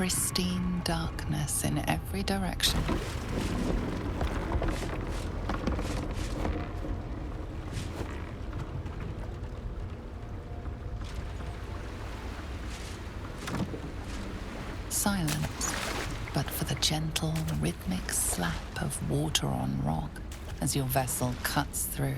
pristine darkness in every direction. Silence, but for the gentle, rhythmic slap of water on rock as your vessel cuts through.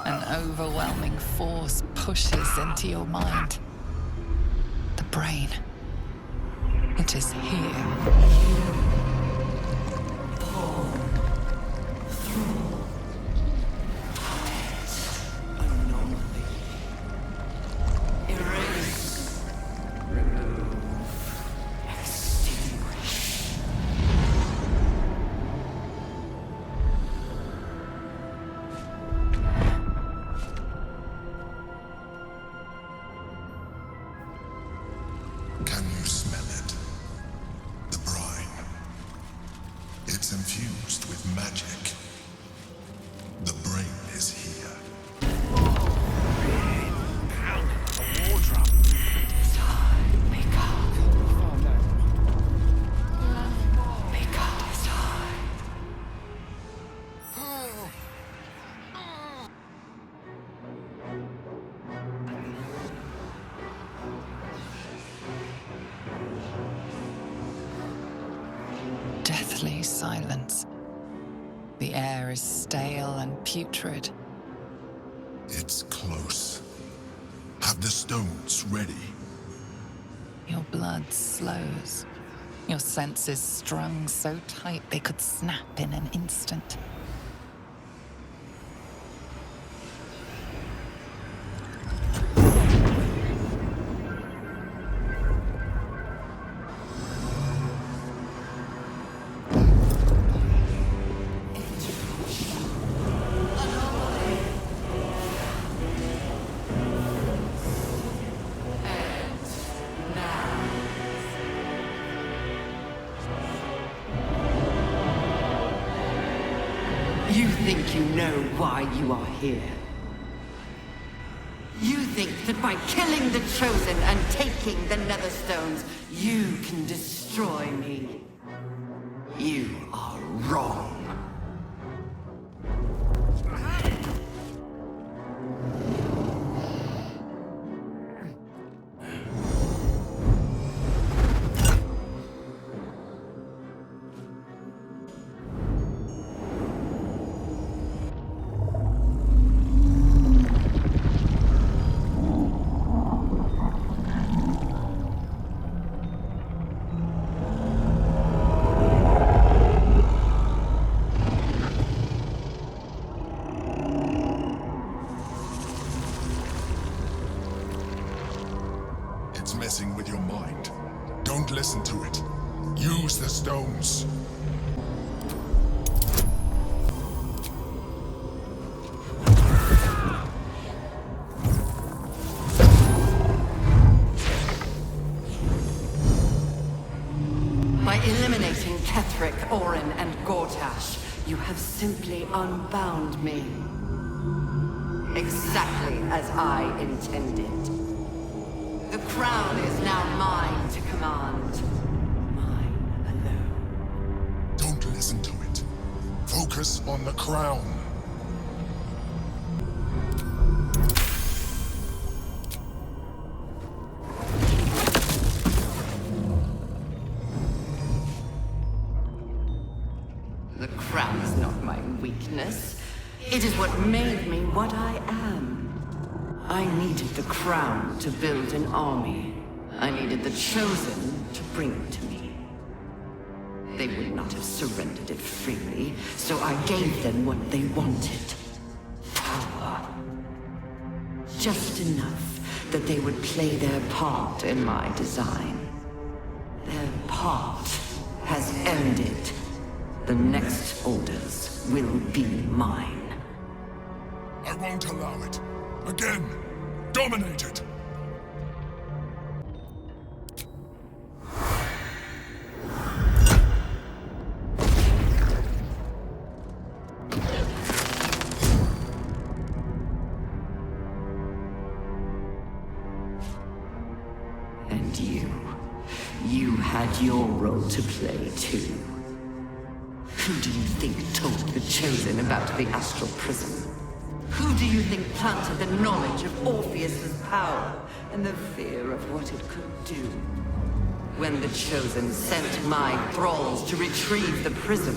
An overwhelming force pushes into your mind. The brain. It is here. Can you smell it? The brine. It's infused with magic. The brain is here. Deathly silence. The air is stale and putrid. It's close. Have the stones ready. Your blood slows. Your senses strung so tight they could snap in an instant. You think you know why you are here. You think that by killing the Chosen and taking the Netherstones, you can destroy me. You are wrong. It's messing with your mind. Don't listen to it. Use the stones. By eliminating Ketheric, Orin, and Gortash, you have simply unbound me. Exactly as I intended. The crown is now mine to command. Mine alone. Don't listen to it. Focus on the crown. weakness. It is what made me what I am. I needed the crown to build an army. I needed the Chosen to bring it to me. They would not have surrendered it freely, so I gave them what they wanted. Power. Just enough that they would play their part in my design. Their part has ended. The next orders will be mine. I won't allow it. Again, dominate it. And you had your role to play too. Who do you think told the Chosen about the Astral Prism? Who do you think planted the knowledge of Orpheus's power and the fear of what it could do? When the Chosen sent my thralls to retrieve the prism,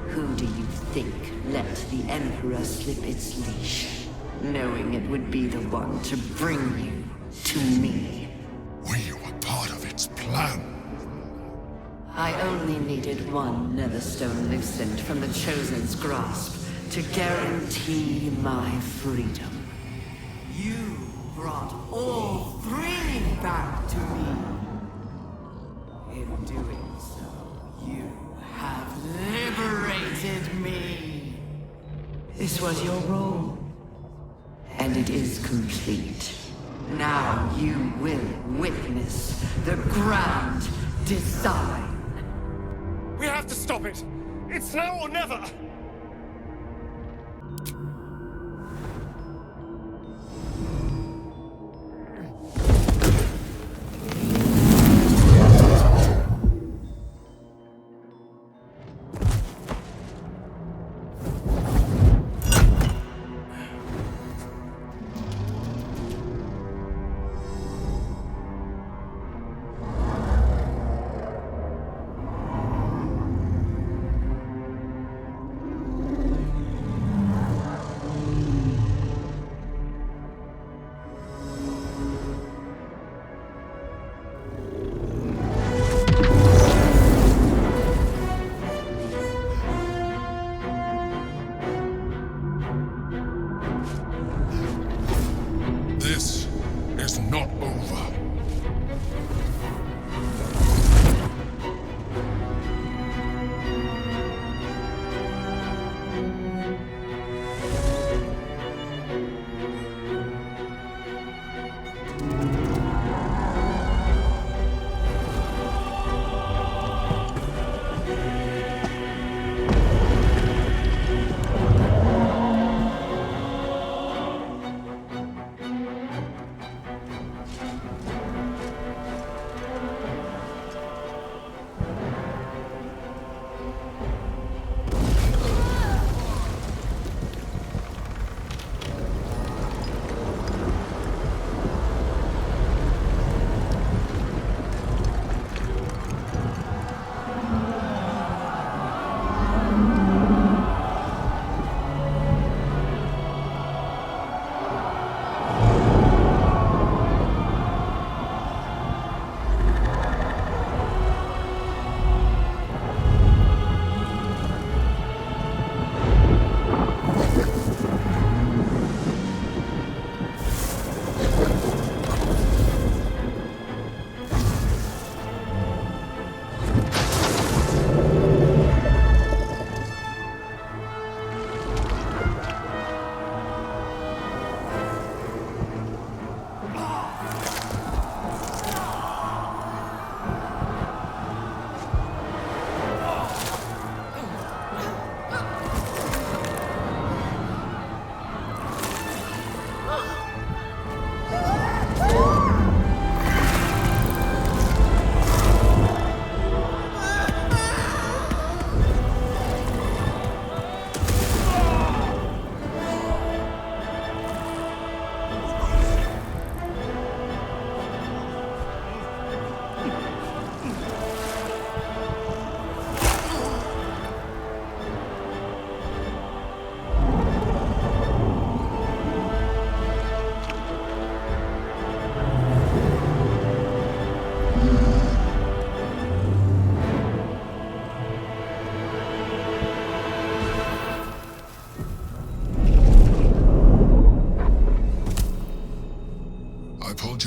who do you think let the Emperor slip its leash, knowing it would be the one to bring you to me? We were part of its plan. I only needed one Netherstone loosened from the Chosen's grasp to guarantee my freedom. You brought all three back to me. In doing so, you have liberated me. This was your role, and it is complete. Now you will witness the grand design. We have to stop it! It's now or never!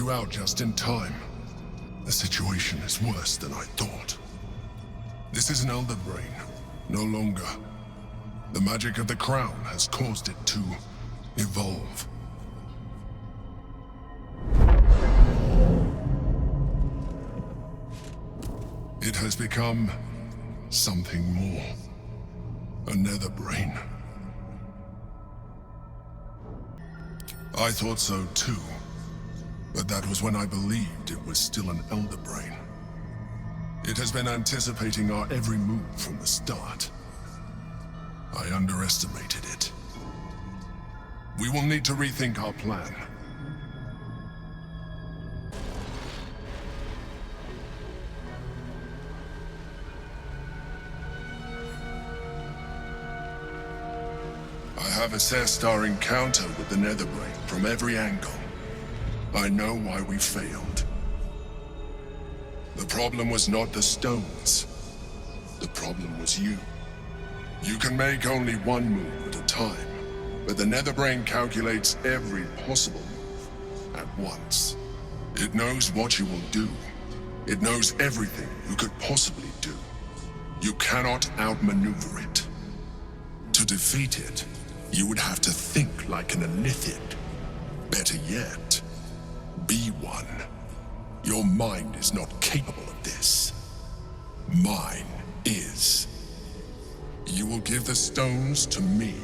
you out just in time. The situation is worse than I thought. This is an elder brain, no longer. The magic of the crown has caused it to evolve. It has become something more. A nether brain. I thought so too, but that was when I believed it was still an elder brain. It has been anticipating our every move from the start. I underestimated it. We will need to rethink our plan. I have assessed our encounter with the Netherbrain from every angle. I know why we failed. The problem was not the stones. The problem was you. You can make only one move at a time, but the Netherbrain calculates every possible move at once. It knows what you will do. It knows everything you could possibly do. You cannot outmaneuver it. To defeat it, you would have to think like an Elithid. Better yet, be one. Your mind is not capable of this. Mine is. You will give the stones to me.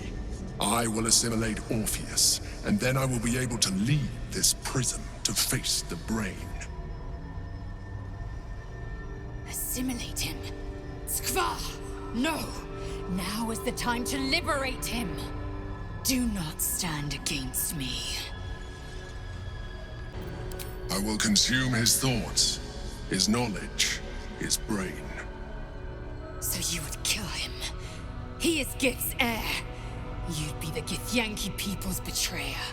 I will assimilate Orpheus, and then I will be able to leave this prison to face the brain. Assimilate him. Skvar! No! Now is the time to liberate him! Do not stand against me. I will consume his thoughts, his knowledge, his brain. So you would kill him. He is Gith's heir. You'd be the Githyanki people's betrayer.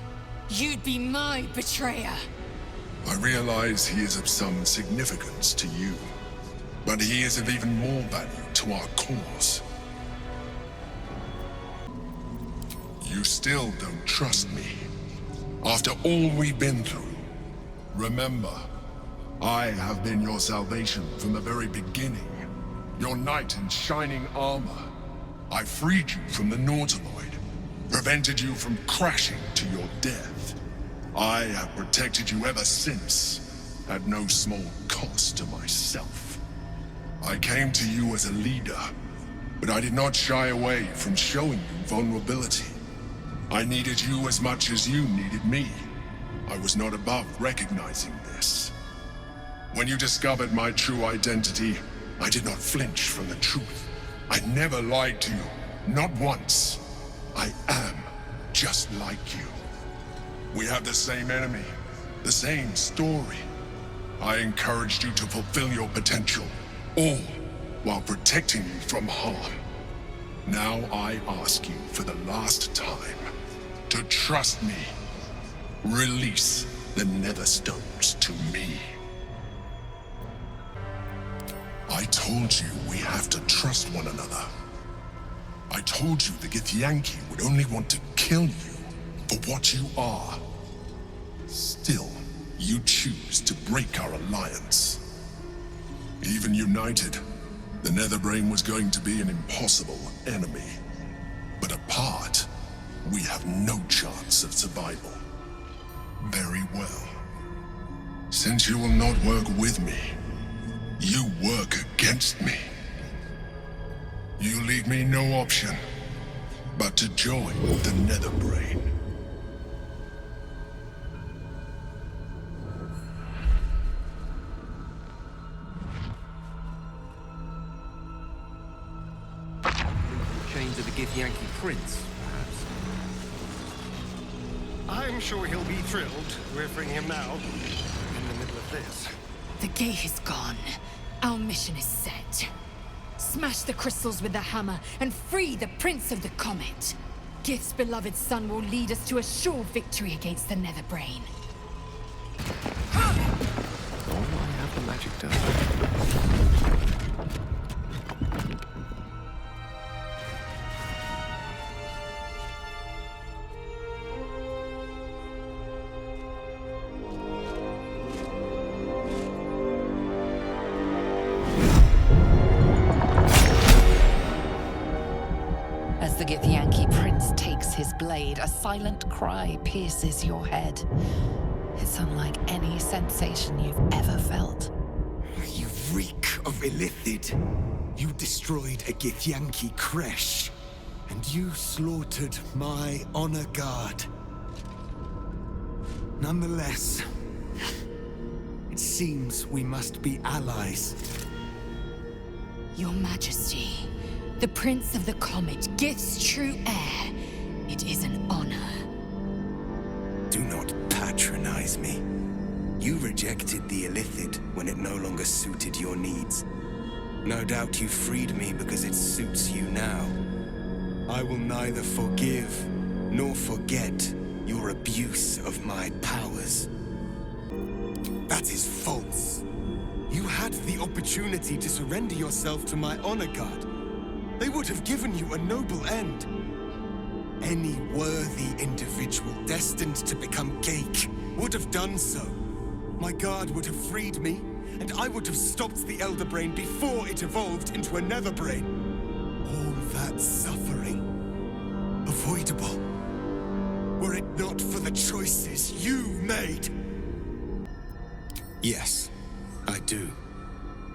You'd be my betrayer. I realize he is of some significance to you, but he is of even more value to our cause. You still don't trust me. After all we've been through, remember, I have been your salvation from the very beginning. Your knight in shining armor. I freed you from the Nautiloid, prevented you from crashing to your death. I have protected you ever since, at no small cost to myself. I came to you as a leader, but I did not shy away from showing you vulnerability. I needed you as much as you needed me. I was not above recognizing this. When you discovered my true identity, I did not flinch from the truth. I never lied to you, not once. I am just like you. We have the same enemy, the same story. I encouraged you to fulfill your potential, all while protecting you from harm. Now I ask you for the last time to trust me. Release the Netherstones to me. I told you we have to trust one another. I told you the Githyanki would only want to kill you for what you are. Still, you choose to break our alliance. Even united, the Netherbrain was going to be an impossible enemy. But apart, we have no chance of survival. Very well. Since you will not work with me, you work against me. You leave me no option but to join the Netherbrain. Chains of the Githyanki prince, perhaps. I'm sure he'll be thrilled. We're freeing him now. In the middle of this. The gate is gone. Our mission is set. Smash the crystals with the hammer and free the Prince of the Comet. Gith's beloved son will lead us to a sure victory against the Netherbrain. All I have the magic does. his blade, a silent cry pierces your head. It's unlike any sensation you've ever felt. You reek of Illithid. You destroyed a Githyanki creche, and you slaughtered my honor guard. Nonetheless, it seems we must be allies. Your Majesty, the Prince of the Comet, Gith's true heir. It is an honor. Do not patronize me. You rejected the Illithid when it no longer suited your needs. No doubt you freed me because it suits you now. I will neither forgive nor forget your abuse of my powers. That is false. You had the opportunity to surrender yourself to my honor guard. They would have given you a noble end. Any worthy individual destined to become Geik would have done so. My guard would have freed me, and I would have stopped the Elder Brain before it evolved into a Nether Brain. All that suffering, avoidable, were it not for the choices you made. Yes, I do.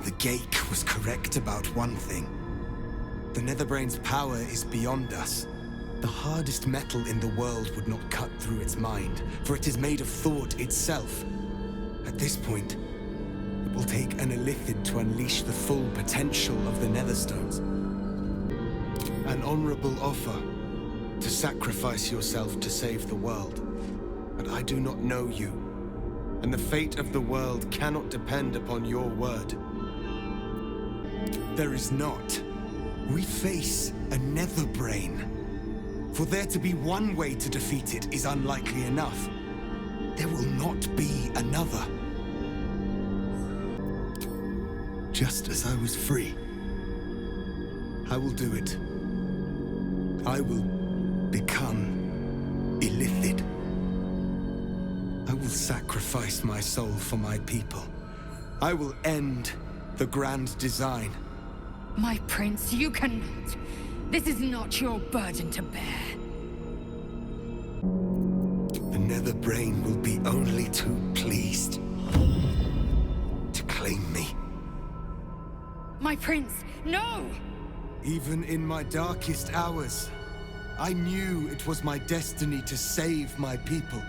The Geik was correct about one thing. The Netherbrain's power is beyond us. The hardest metal in the world would not cut through its mind, for it is made of thought itself. At this point, it will take an Illithid to unleash the full potential of the Netherstones. An honorable offer, to sacrifice yourself to save the world. But I do not know you, and the fate of the world cannot depend upon your word. There is not. We face a Nether Brain. For there to be one way to defeat it is unlikely enough. There will not be another. Just as I was free, I will do it. I will become Illithid. I will sacrifice my soul for my people. I will end the grand design. My prince, you cannot. This is not your burden to bear. The Nether Brain will be only too pleased to claim me. My prince, no! Even in my darkest hours, I knew it was my destiny to save my people.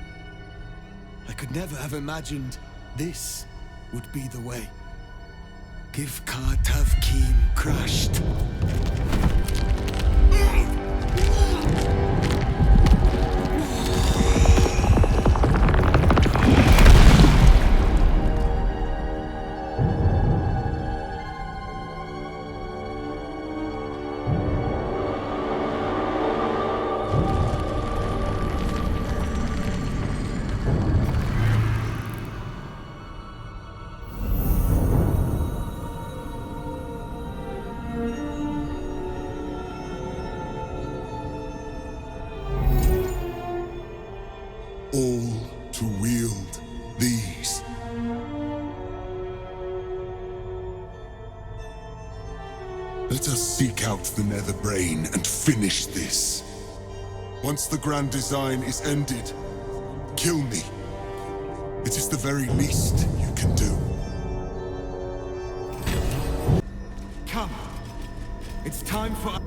I could never have imagined this would be the way. Give Tavkim crushed. All to wield these. Let us seek out the Nether Brain and finish this. Once the grand design is ended, kill me. It is the very least you can do. Come. It's time for...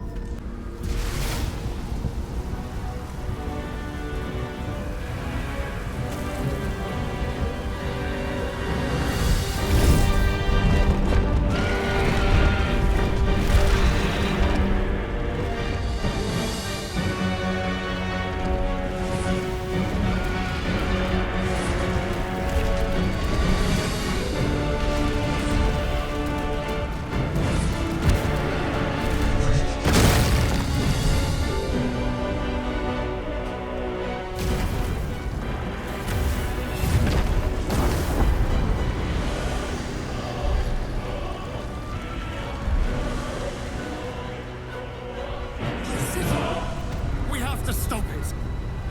We have to stop it.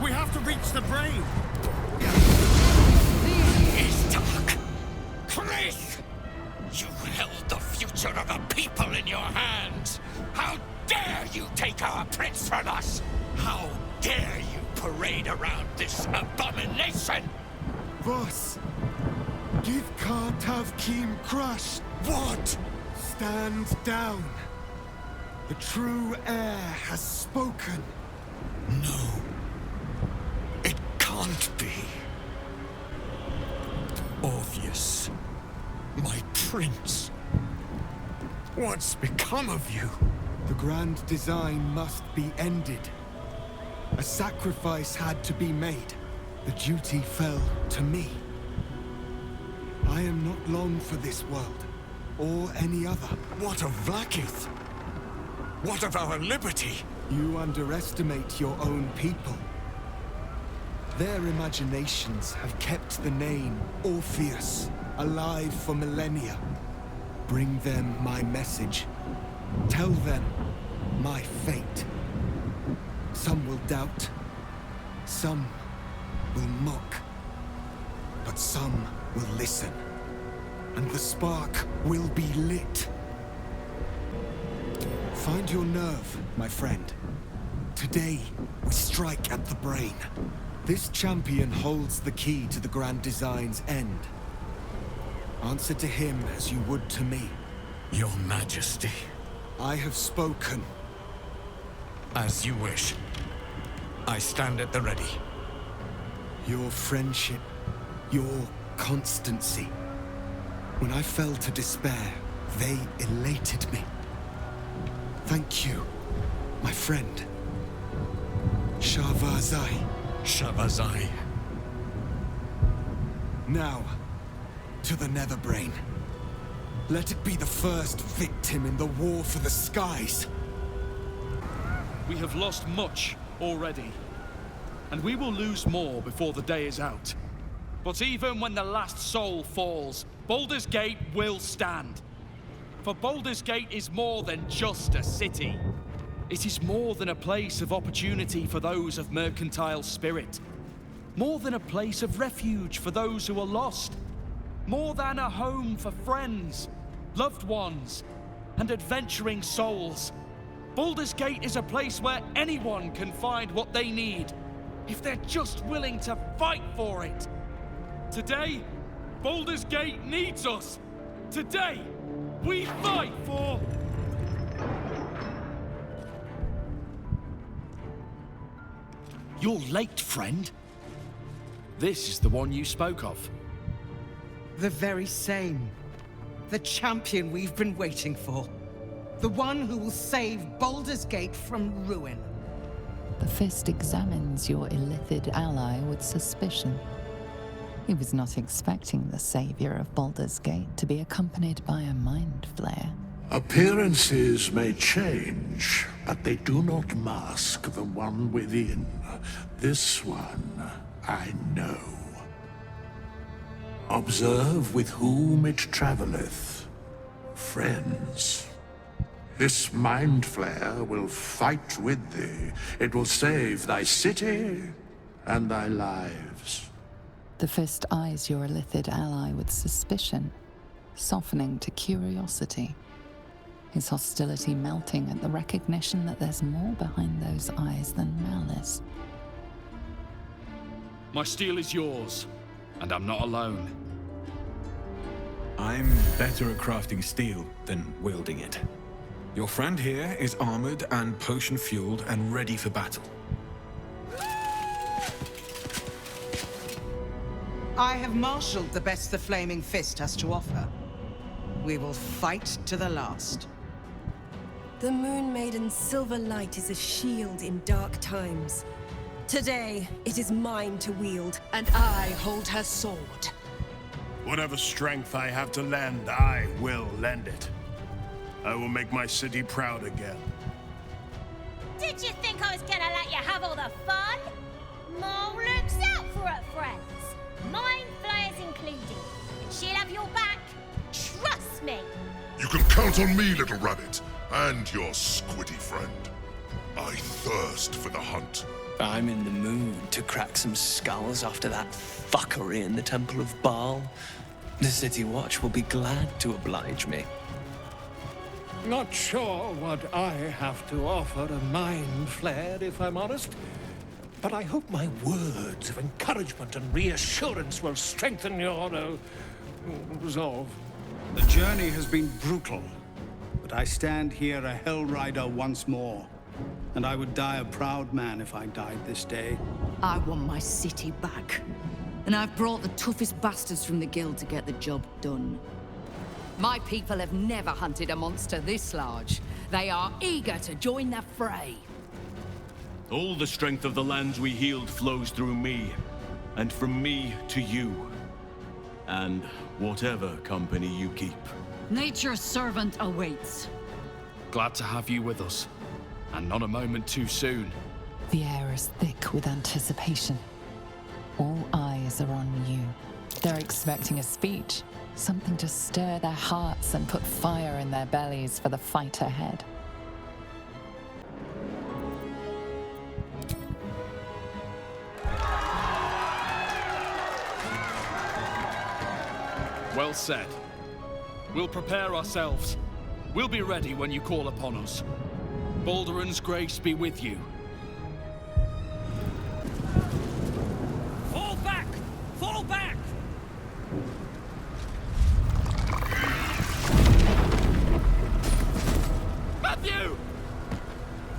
We have to reach the brain. Is dark. Chris! You held the future of the people in your hands. How dare you take our prince from us? How dare you parade around this abomination? Boss, give Kartav Kim crush. What? Stand down. The true heir has spoken. No. It can't be. Orpheus, my prince. What's become of you? The grand design must be ended. A sacrifice had to be made. The duty fell to me. I am not long for this world, or any other. What of Vlaakith? What of our liberty? You underestimate your own people. Their imaginations have kept the name Orpheus alive for millennia. Bring them my message. Tell them my fate. Some will doubt. Some will mock. But some will listen. And the spark will be lit. Find your nerve, my friend. Today, we strike at the brain. This champion holds the key to the Grand Design's end. Answer to him as you would to me. Your Majesty. I have spoken. As you wish. I stand at the ready. Your friendship, your constancy. When I fell to despair, they elated me. Thank you, my friend. Shavazai. Shavazai. Now, to the Netherbrain. Let it be the first victim in the war for the skies. We have lost much already, and we will lose more before the day is out. But even when the last soul falls, Baldur's Gate will stand. For Baldur's Gate is more than just a city. It is more than a place of opportunity for those of mercantile spirit. More than a place of refuge for those who are lost. More than a home for friends, loved ones, and adventuring souls. Baldur's Gate is a place where anyone can find what they need, if they're just willing to fight for it. Today, Baldur's Gate needs us. Today, we fight for... You're late, friend. This is the one you spoke of. The very same. The champion we've been waiting for. The one who will save Baldur's Gate from ruin. The Fist examines your illithid ally with suspicion. He was not expecting the savior of Baldur's Gate to be accompanied by a mind flayer. Appearances may change, but they do not mask the one within. This one, I know. Observe with whom it travelleth. Friends. This mind flare will fight with thee. It will save thy city and thy lives. The Fist eyes your illithid ally with suspicion, softening to curiosity. His hostility melting at the recognition that there's more behind those eyes than malice. My steel is yours, and I'm not alone. I'm better at crafting steel than wielding it. Your friend here is armored and potion-fueled and ready for battle. I have marshaled the best the Flaming Fist has to offer. We will fight to the last. The Moon Maiden's silver light is a shield in dark times. Today, it is mine to wield, and I hold her sword. Whatever strength I have to lend, I will lend it. I will make my city proud again. Did you think I was gonna let you have all the fun? Mole looks out for her friends. Mind flayers included. And she'll have your back. Trust me. You can count on me, little rabbit, and your squiddy friend. I thirst for the hunt. I'm in the mood to crack some skulls after that fuckery in the Temple of Baal. The City Watch will be glad to oblige me. Not sure what I have to offer a mind flare, if I'm honest. But I hope my words of encouragement and reassurance will strengthen your resolve. The journey has been brutal, but I stand here a Hell Rider once more. And I would die a proud man if I died this day. I want my city back. And I've brought the toughest bastards from the guild to get the job done. My people have never hunted a monster this large. They are eager to join the fray. All the strength of the lands we healed flows through me, and from me to you. And whatever company you keep. Nature's servant awaits. Glad to have you with us. And not a moment too soon. The air is thick with anticipation. All eyes are on you. They're expecting a speech, something to stir their hearts and put fire in their bellies for the fight ahead. Well said. We'll prepare ourselves. We'll be ready when you call upon us. Balduran's grace be with you. Fall back! Fall back! Matthew!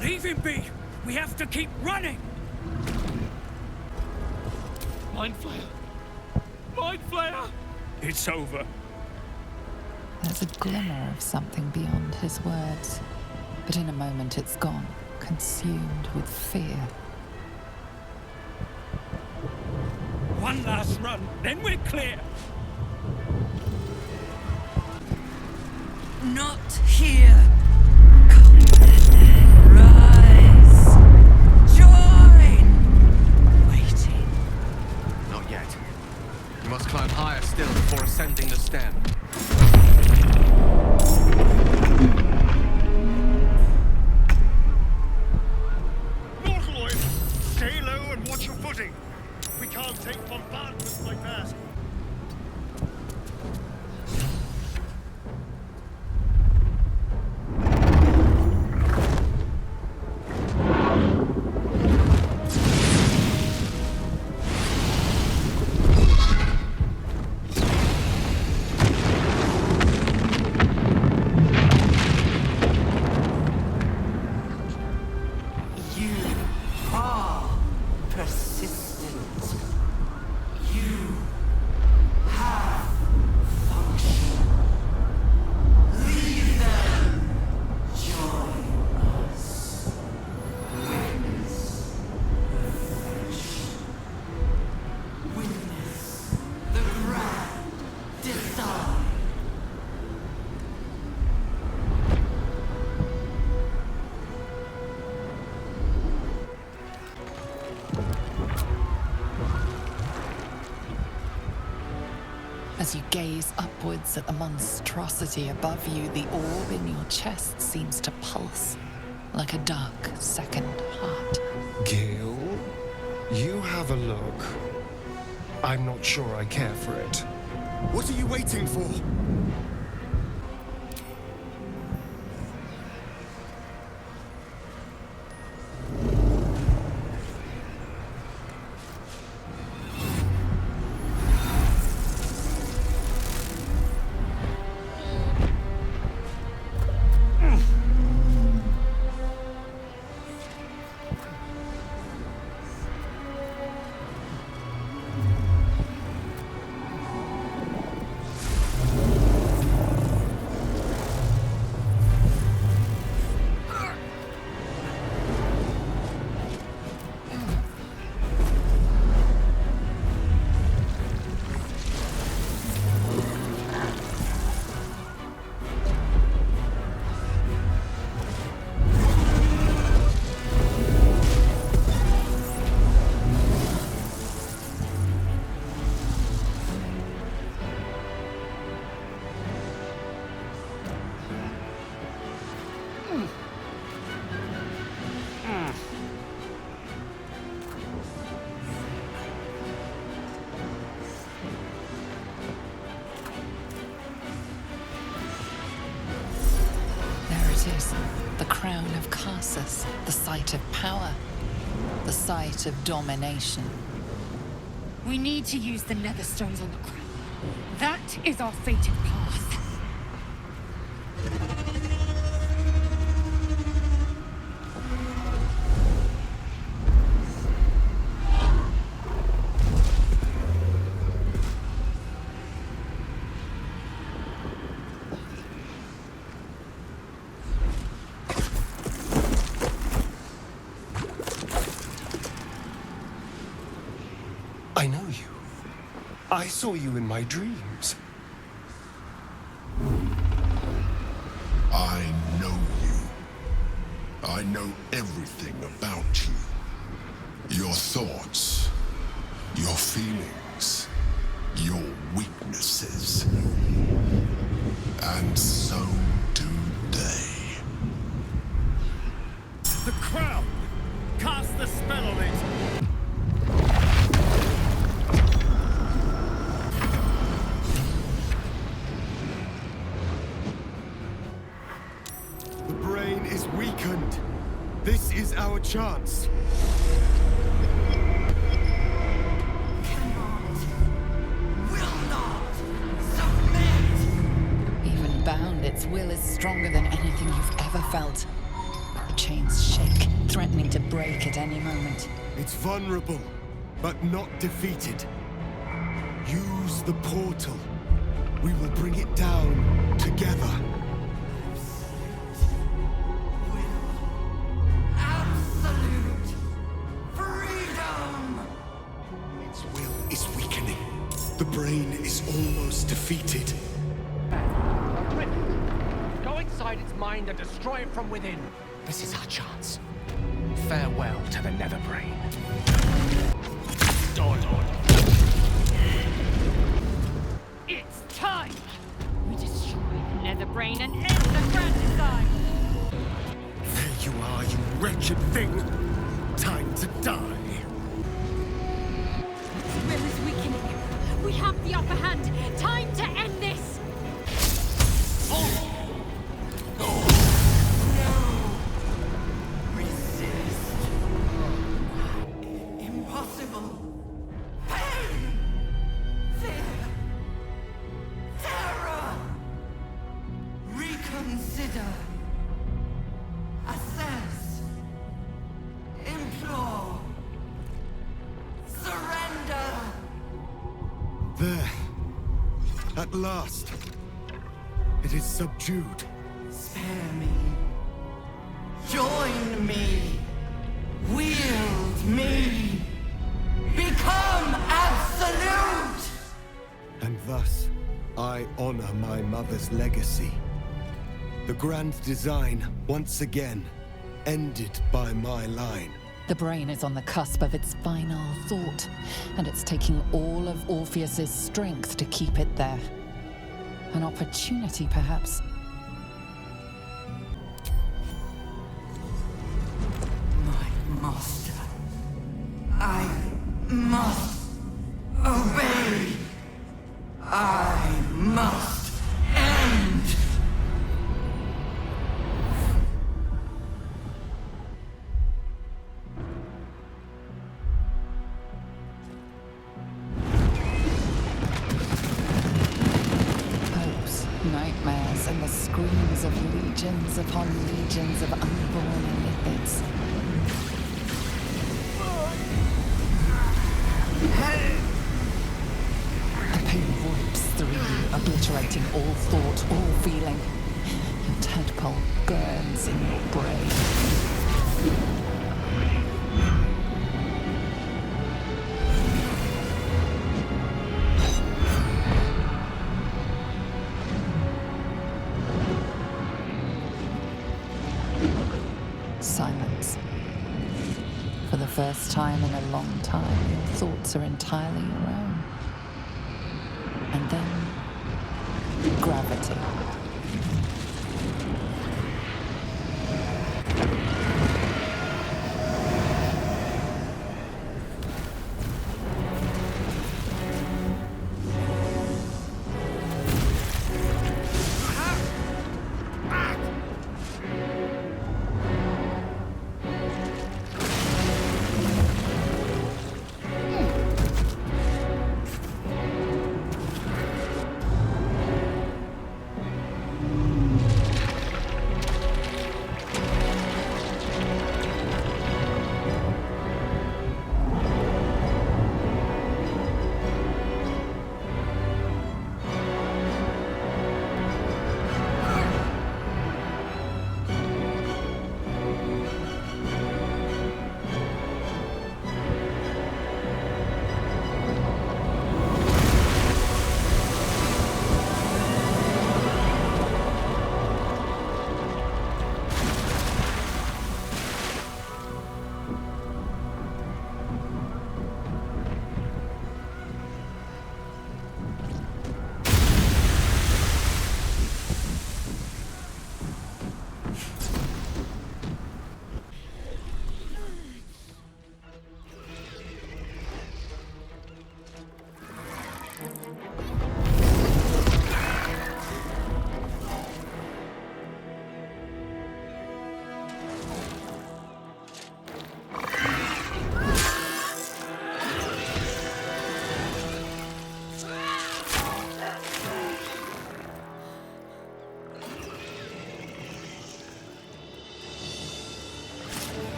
Leave him be! We have to keep running! Mind Flayer! Mind Flayer! It's over. There's a glimmer of something beyond his words, but in a moment it's gone, consumed with fear. One last run, then we're clear. Not here. Come then, rise. Join. Waiting. Not yet. You must climb higher still before ascending the stem. Mortaloid, stay low and watch your footing. We can't take bombardment like that. As you gaze upwards at the monstrosity above you, the orb in your chest seems to pulse like a dark second heart. Gil, you have a look. I'm not sure I care for it. What are you waiting for? The crown of Carsus, the site of power. the site of domination. We need to use the netherstones on the crown. That is our fated path. I know you. I saw you in my dreams. I know you. I know everything about you. Your thoughts, your feelings, your weaknesses. And so do they. The crown! Cast the spell on it! The brain is weakened. This is our chance. Even bound, its will is stronger than anything you've ever felt. The chains shake, threatening to break at any moment. It's vulnerable, but not defeated. Use the portal. We will bring it down together. Absolute freedom! Its will is weakening. The brain is almost defeated. Go inside its mind and destroy it from within. This is our chance. Farewell to the Nether Brain. It's time! We destroy the nether brain and end the grand design! There you are, you wretched thing. Time to die. Its will is weakening. We have the upper hand. Time to end this! Impossible. Pain! Fear! Terror! Reconsider. Assess. Implore. Surrender! There. At last. It is subdued. Spare me. Join me. Wield me. Become absolute! And thus, I honor my mother's legacy. The grand design, once again, ended by my line. The brain is on the cusp of its final thought, and it's taking all of Orpheus's strength to keep it there. An opportunity, perhaps. My master. I must obey. I must end. Hopes, nightmares, and the screams of legions upon legions of unborn Lithids. The pain wipes through you, obliterating all thought, all feeling. Your tadpole burns in your brain. Silence. For the first time in a long time, your thoughts are entirely your own. And then, gravity.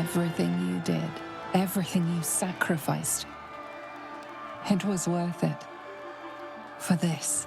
Everything you did, everything you sacrificed, it was worth it. For this.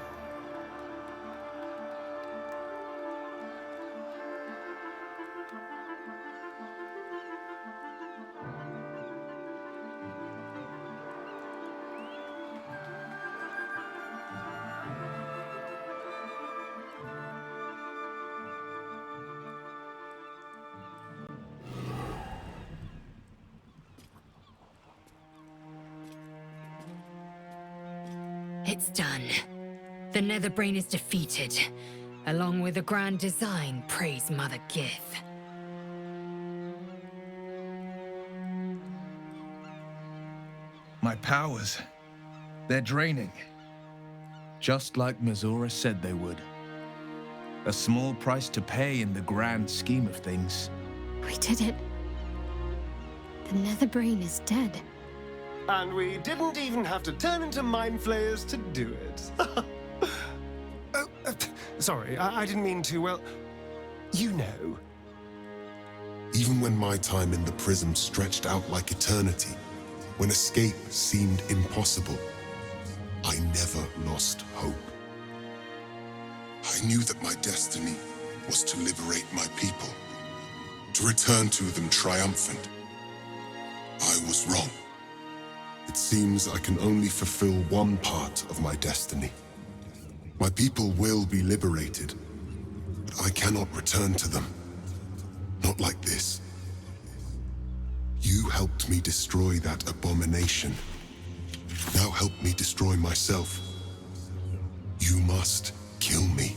It's done. The Netherbrain is defeated. Along with the grand design, praise Mother Gith. My powers, they're draining. Just like Mizora said they would. A small price to pay in the grand scheme of things. We did it. The Netherbrain is dead. And we didn't even have to turn into mind flayers to do it. Sorry, I didn't mean to, well, you know. Even when my time in the prism stretched out like eternity, when escape seemed impossible, I never lost hope. I knew that my destiny was to liberate my people, to return to them triumphant. I was wrong. It seems I can only fulfill one part of my destiny. My people will be liberated, but I cannot return to them. Not like this. You helped me destroy that abomination. Now help me destroy myself. You must kill me.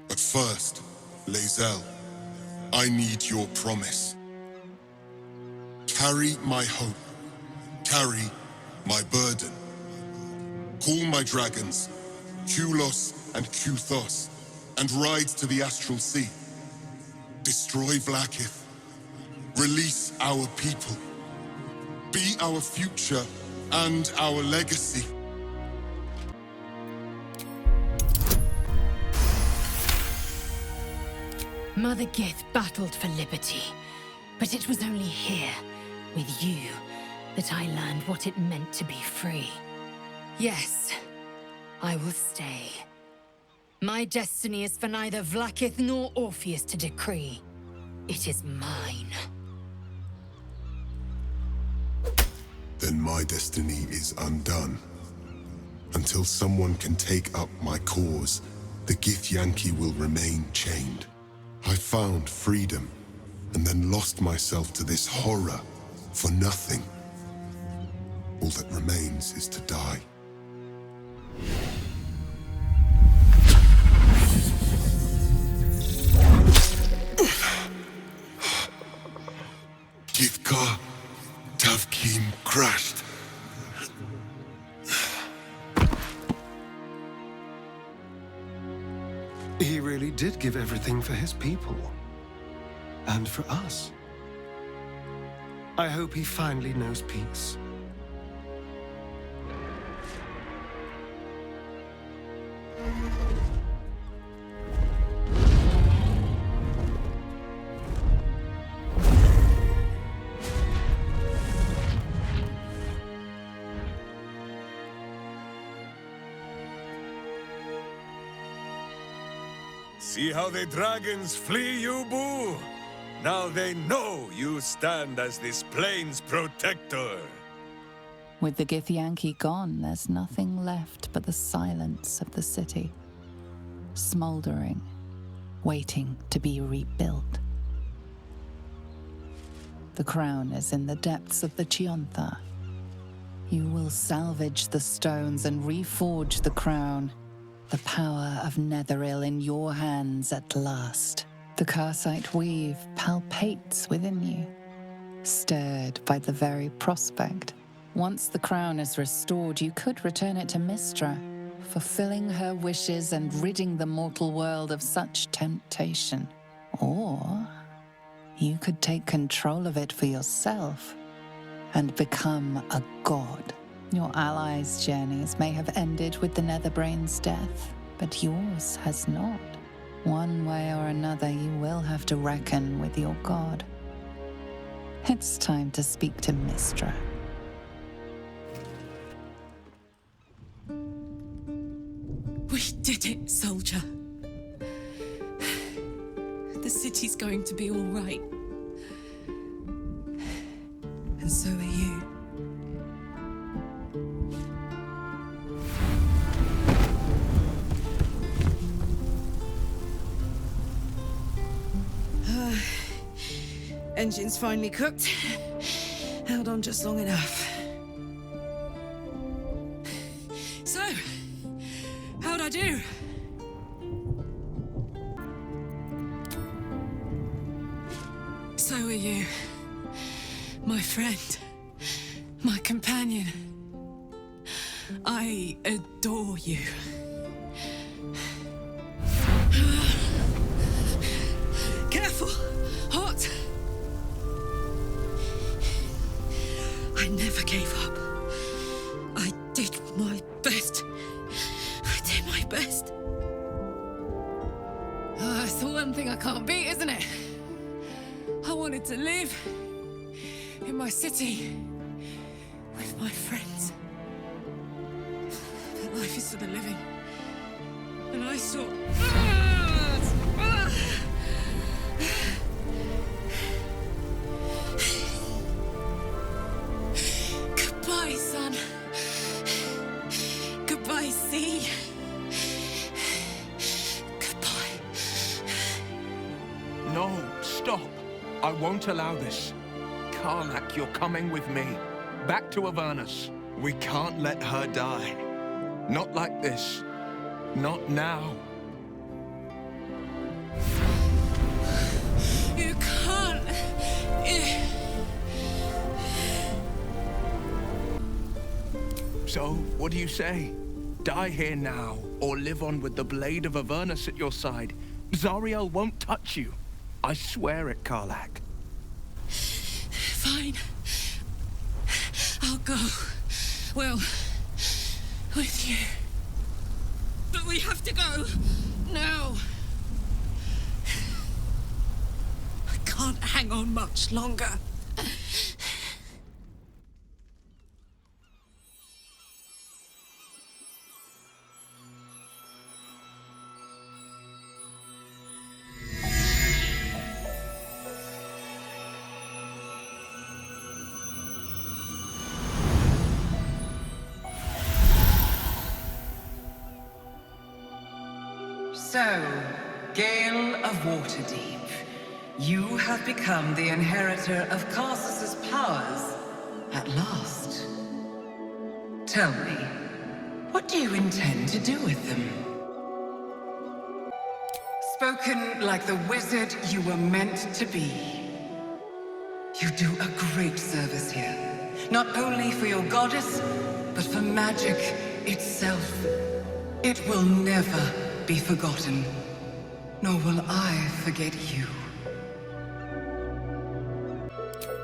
But first, Lae'zel, I need your promise. Carry my hope. Carry my burden. Call my dragons, Kulos and Kuthos, and ride to the Astral Sea. Destroy Blackith. Release our people. Be our future and our legacy. Mother Gith battled for liberty, but it was only here, with you, that I learned what it meant to be free. Yes, I will stay. My destiny is for neither Vlaakith nor Orpheus to decree. It is mine. Then my destiny is undone. Until someone can take up my cause, the Githyanki will remain chained. I found freedom, and then lost myself to this horror for nothing. All that remains is to die. Githkar Tavkim crashed. He really did give everything for his people. And for us. I hope he finally knows peace. See how the dragons flee you, Boo? Now they know you stand as this plane's protector. With the Githyanki gone, there's nothing left but the silence of the city. Smoldering, waiting to be rebuilt. The crown is in the depths of the Chiontha. You will salvage the stones and reforge the crown. The power of Netheril in your hands at last. The Karsite weave palpates within you, stirred by the very prospect. Once the crown is restored, you could return it to Mystra, fulfilling her wishes and ridding the mortal world of such temptation. Or you could take control of it for yourself and become a god. Your allies' journeys may have ended with the Netherbrain's death, but yours has not. One way or another, you will have to reckon with your god. It's time to speak to Mystra. We did it, soldier. The city's going to be all right. And so are you. Engine's finally cooked. Held on just long enough. So, how'd I do? So are you. My friend. My companion. I adore you. Careful! Hot! I never gave up. I did my best. I did my best. It's the one thing I can't beat, isn't it? I wanted to live in my city with my friends. But life is for the living. And I saw... Goodbye, son. Goodbye, sea. Goodbye. No, stop. I won't allow this. Karlach, you're coming with me. Back to Avernus. We can't let her die. Not like this. Not now. You can't. So, what do you say? Die here now, or live on with the blade of Avernus at your side. Zariel won't touch you. I swear it, Karlach. Fine. I'll go. Well, with you. But we have to go. Now. I can't hang on much longer. So, Gale of Waterdeep, you have become the inheritor of Karsus's powers at last. Tell me, what do you intend to do with them? Spoken like the wizard you were meant to be. You do a great service here, not only for your goddess, but for magic itself. It will never be forgotten, nor will I forget you.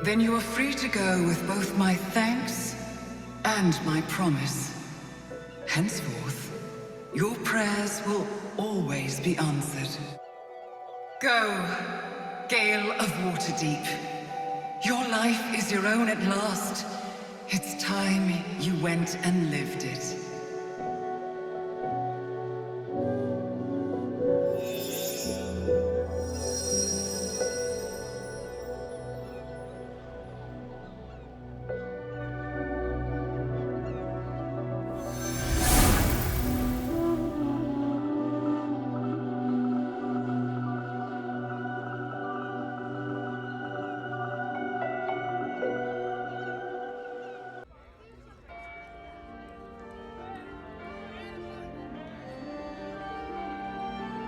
Then you are free to go with both my thanks and my promise. Henceforth, your prayers will always be answered. Go, Gale of Waterdeep. Your life is your own at last. It's time you went and lived it.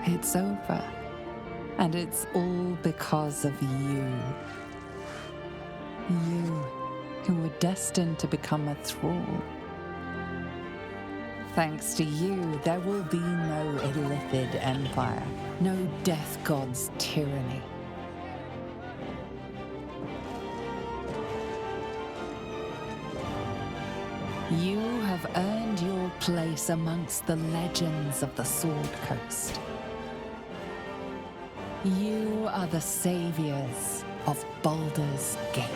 It's over. And it's all because of you. You, who were destined to become a thrall. Thanks to you, there will be no Illithid Empire, no Death God's tyranny. You have earned your place amongst the legends of the Sword Coast. You are the saviors of Baldur's Gate.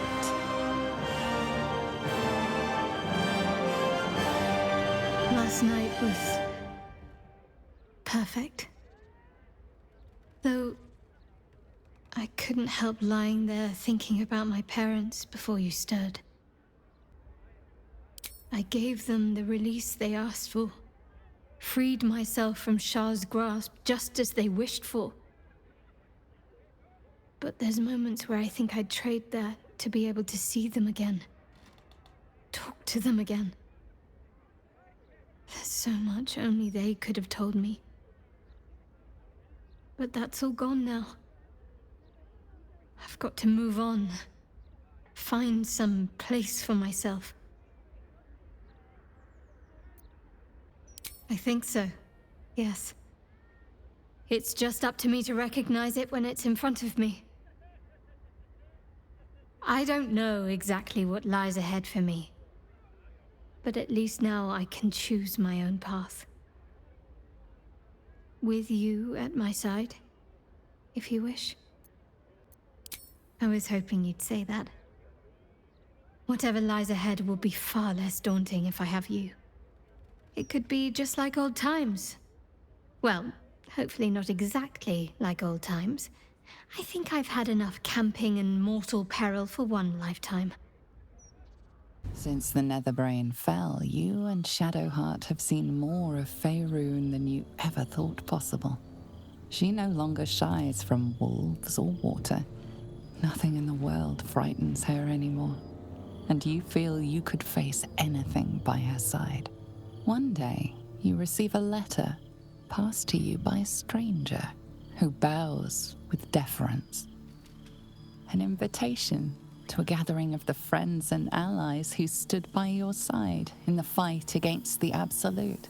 Last night was perfect. Though I couldn't help lying there thinking about my parents before you stirred. I gave them the release they asked for, freed myself from Shah's grasp just as they wished for. But there's moments where I think I'd trade that to be able to see them again, talk to them again. There's so much only they could have told me. But that's all gone now. I've got to move on, find some place for myself. I think so, yes. It's just up to me to recognize it when it's in front of me. I don't know exactly what lies ahead for me, but at least now I can choose my own path. With you at my side, if you wish. I was hoping you'd say that. Whatever lies ahead will be far less daunting if I have you. It could be just like old times. Well, hopefully not exactly like old times. I think I've had enough camping and mortal peril for one lifetime. Since the Netherbrain fell, you and Shadowheart have seen more of Faerun than you ever thought possible. She no longer shies from wolves or water. Nothing in the world frightens her anymore. And you feel you could face anything by her side. One day, you receive a letter passed to you by a stranger who bows with deference. An invitation to a gathering of the friends and allies who stood by your side in the fight against the Absolute.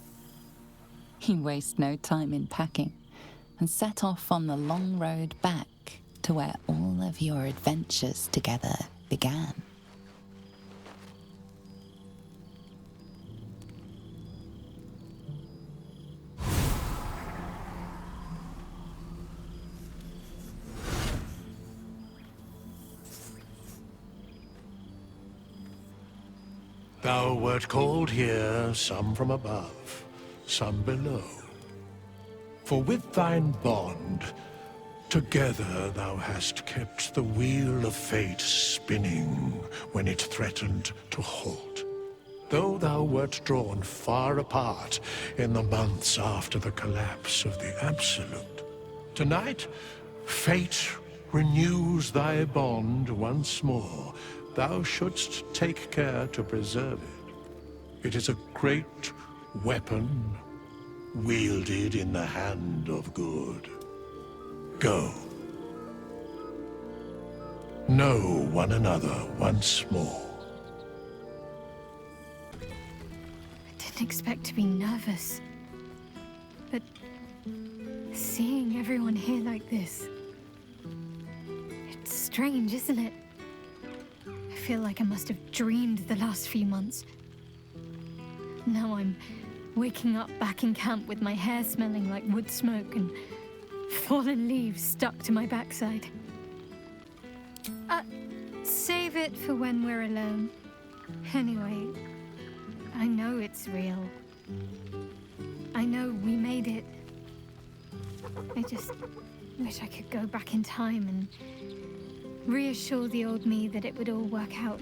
You waste no time in packing and set off on the long road back to where all of your adventures together began. Thou wert called here, some from above, some below. For with thine bond, together thou hast kept the wheel of fate spinning when it threatened to halt. Though thou wert drawn far apart in the months after the collapse of the Absolute, tonight, fate renews thy bond once more. Thou shouldst take care to preserve it. It is a great weapon, wielded in the hand of good. Go. Know one another once more. I didn't expect to be nervous, but seeing everyone here like this, it's strange, isn't it? I feel like I must have dreamed the last few months. Now I'm waking up back in camp with my hair smelling like wood smoke and fallen leaves stuck to my backside. Save it for when we're alone. Anyway, I know it's real. I know we made it. I just wish I could go back in time and reassure the old me that it would all work out.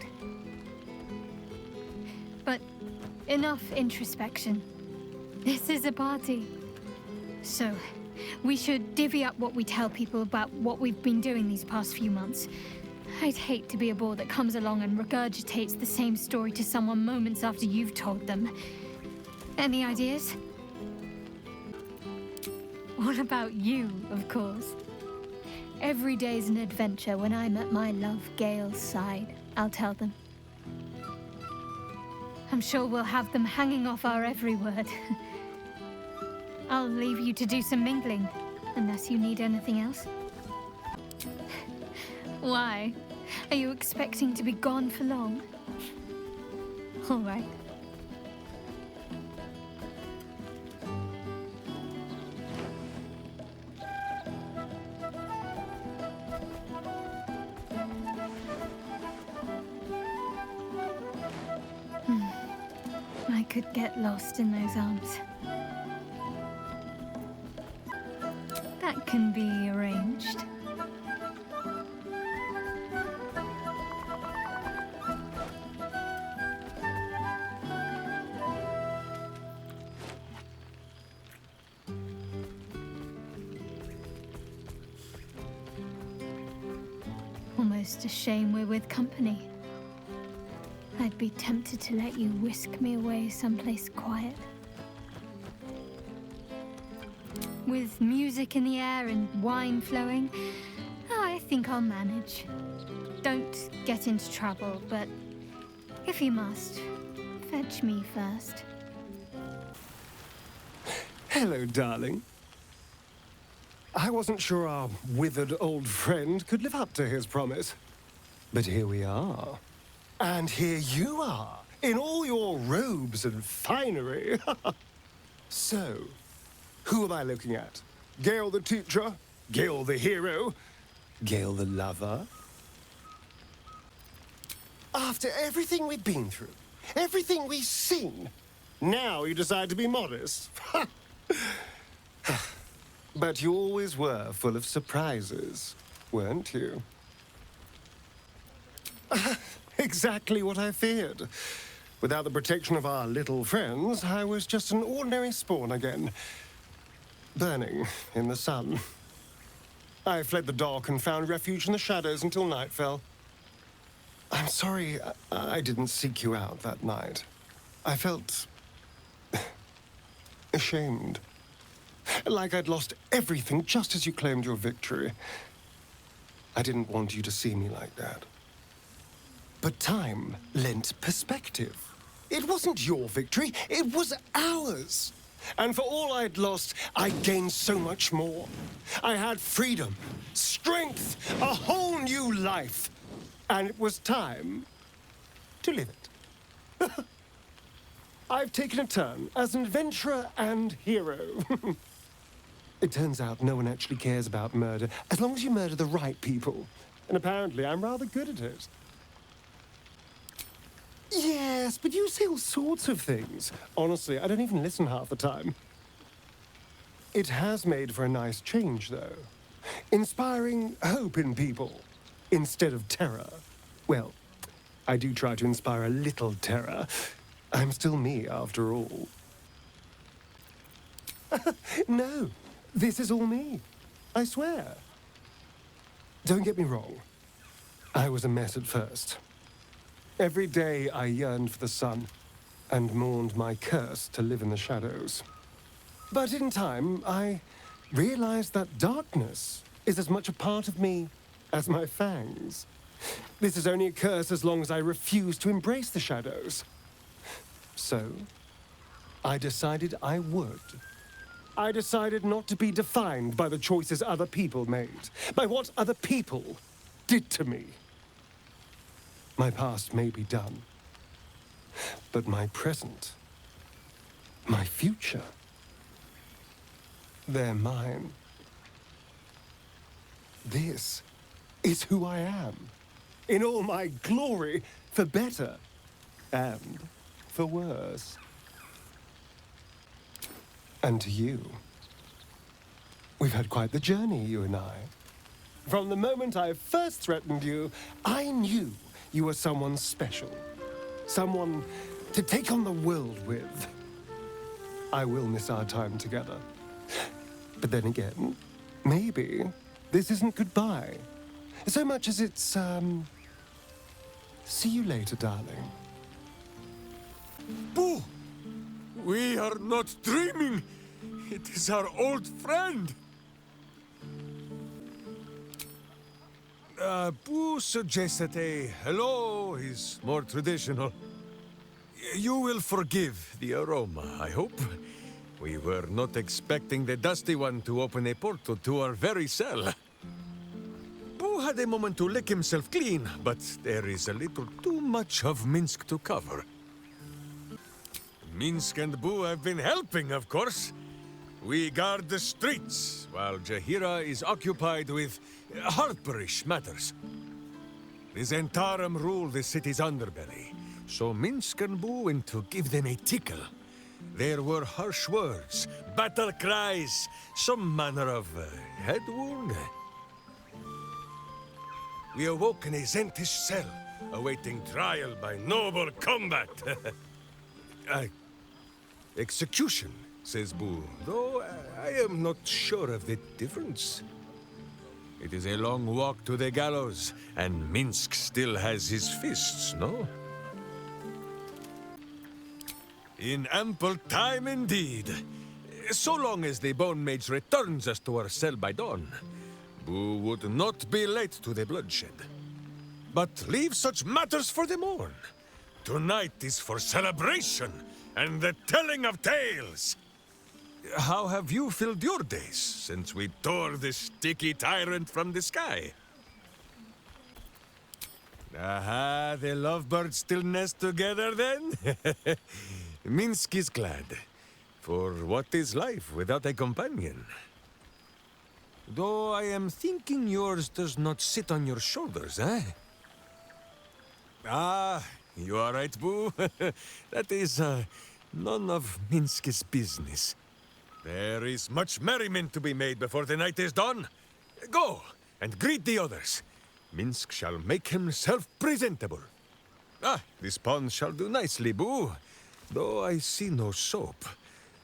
But enough introspection. This is a party. So, we should divvy up what we tell people about what we've been doing these past few months. I'd hate to be a bore that comes along and regurgitates the same story to someone moments after you've told them. Any ideas? What about you, of course? Every day's an adventure when I'm at my love Gale's side, I'll tell them. I'm sure we'll have them hanging off our every word. I'll leave you to do some mingling, unless you need anything else. Why? Are you expecting to be gone for long? All right. could get lost in those arms. That can be arranged. Almost a shame we're with company. I'd be tempted to let you whisk me away someplace quiet. With music in the air and wine flowing, I think I'll manage. Don't get into trouble, but if you must, fetch me first. Hello, darling. I wasn't sure our withered old friend could live up to his promise. But here we are. And here you are, in all your robes and finery. So, who am I looking at? Gale the teacher? Gale the hero? Gale the lover? After everything we've been through, everything we've seen, now you decide to be modest. But you always were full of surprises, weren't you? Exactly what I feared. Without the protection of our little friends, I was just an ordinary spawn again, burning in the sun. I fled the dock and found refuge in the shadows until night fell. I'm sorry I didn't seek you out that night. I felt ashamed. Like I'd lost everything just as you claimed your victory. I didn't want you to see me like that. But time lent perspective. It wasn't your victory, it was ours. And for all I'd lost, I gained so much more. I had freedom, strength, a whole new life. And it was time to live it. I've taken a turn as an adventurer and hero. It turns out no one actually cares about murder, as long as you murder the right people. And apparently I'm rather good at it. Yes, but you say all sorts of things. Honestly, I don't even listen half the time. It has made for a nice change, though. Inspiring hope in people, instead of terror. Well, I do try to inspire a little terror. I'm still me, after all. No, this is all me. I swear. Don't get me wrong. I was a mess at first. Every day I yearned for the sun and mourned my curse to live in the shadows. But in time, I realized that darkness is as much a part of me as my fangs. This is only a curse as long as I refuse to embrace the shadows. So, I decided I would. I decided not to be defined by the choices other people made, by what other people did to me. My past may be done, but my present, my future, they're mine. This is who I am, in all my glory, for better and for worse. And to you, we've had quite the journey, you and I. From the moment I first threatened you, I knew you were someone special. Someone to take on the world with. I will miss our time together. But then again, maybe this isn't goodbye. So much as it's, see you later, darling. Boo! We are not dreaming! It is our old friend! Boo suggested a hello is more traditional. You will forgive the aroma, I hope. We were not expecting the Dusty One to open a portal to our very cell. Boo had a moment to lick himself clean, but there is a little too much of Minsk to cover. Minsk and Boo have been helping, of course. We guard the streets, while Jaheira is occupied with Harperish matters. The Zentarum rule the city's underbelly, so Minsk and Boo went to give them a tickle. There were harsh words, battle cries, some manner of head wound. We awoke in a Zentish cell, awaiting trial by noble combat. Execution, says Boo, though I am not sure of the difference. It is a long walk to the gallows, and Minsk still has his fists, no? In ample time indeed. So long as the Bone Mage returns us to our cell by dawn, Boo would not be late to the bloodshed. But leave such matters for the morn. Tonight is for celebration and the telling of tales. How have you filled your days since we tore this sticky tyrant from the sky? Aha, the lovebirds still nest together then? Minsk is glad. For what is life without a companion? Though I am thinking yours does not sit on your shoulders, eh? Ah, you are right, Boo. That is none of Minsk's business. There is much merriment to be made before the night is done. Go and greet the others. Minsk shall make himself presentable. Ah, this pond shall do nicely, Boo. Though I see no soap,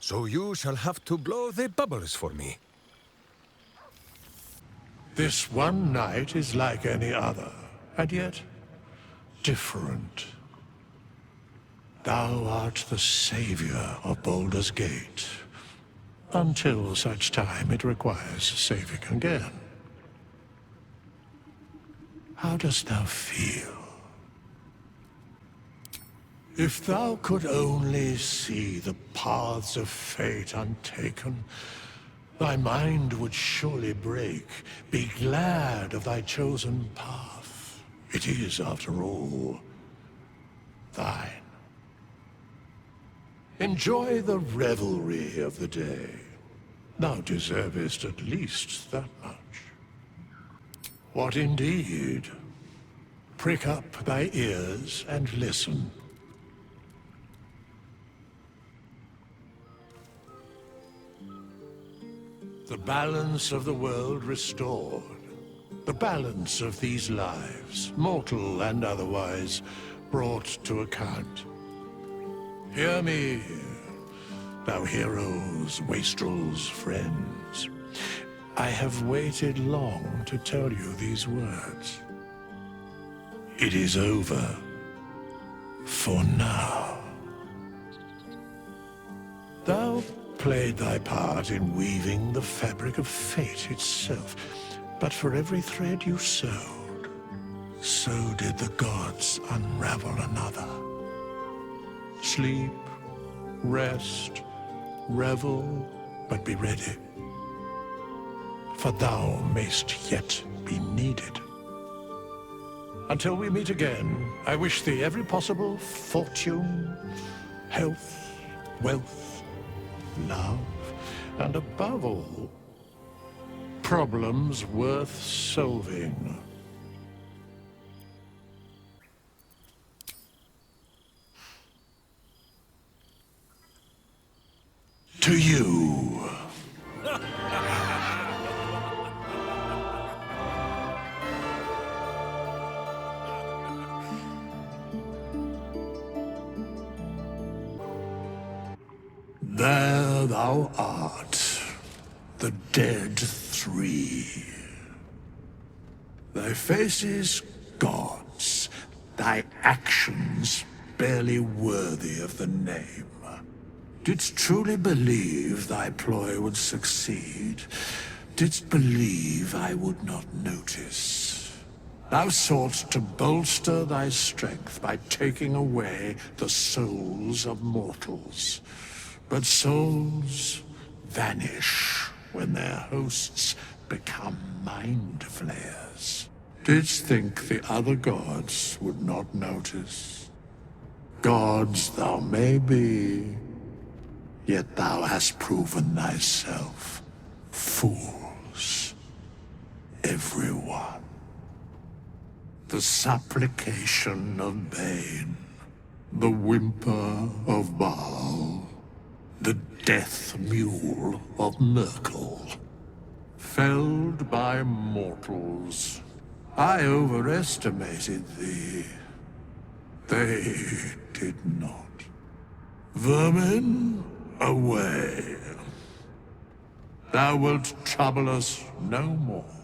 so you shall have to blow the bubbles for me. This one night is like any other, and yet different. Thou art the savior of Baldur's Gate, until such time it requires saving again. How dost thou feel? If thou could only see the paths of fate untaken, thy mind would surely break. Be glad of thy chosen path. It is, after all, thine. Enjoy the revelry of the day. Thou deservest at least that much. What indeed? Prick up thy ears and listen. The balance of the world restored. The balance of these lives, mortal and otherwise, brought to account. Hear me, thou heroes, wastrels, friends. I have waited long to tell you these words. It is over. For now. Thou played thy part in weaving the fabric of fate itself, but for every thread you sewed, so did the gods unravel another. Sleep, rest, revel, but be ready, for thou mayst yet be needed. Until we meet again, I wish thee every possible fortune, health, wealth, love, and above all, problems worth solving. To you. There thou art, the dead three. Thy faces gods, thy actions barely worthy of the name. Didst truly believe thy ploy would succeed? Didst believe I would not notice? Thou sought to bolster thy strength by taking away the souls of mortals. But souls vanish when their hosts become mind flayers. Didst think the other gods would not notice? Gods thou may be, yet thou hast proven thyself fools. Everyone. The supplication of Bane. The whimper of Baal, the death mule of Merkel. Felled by mortals, I overestimated thee. They did not. Vermin, away. Thou wilt trouble us no more.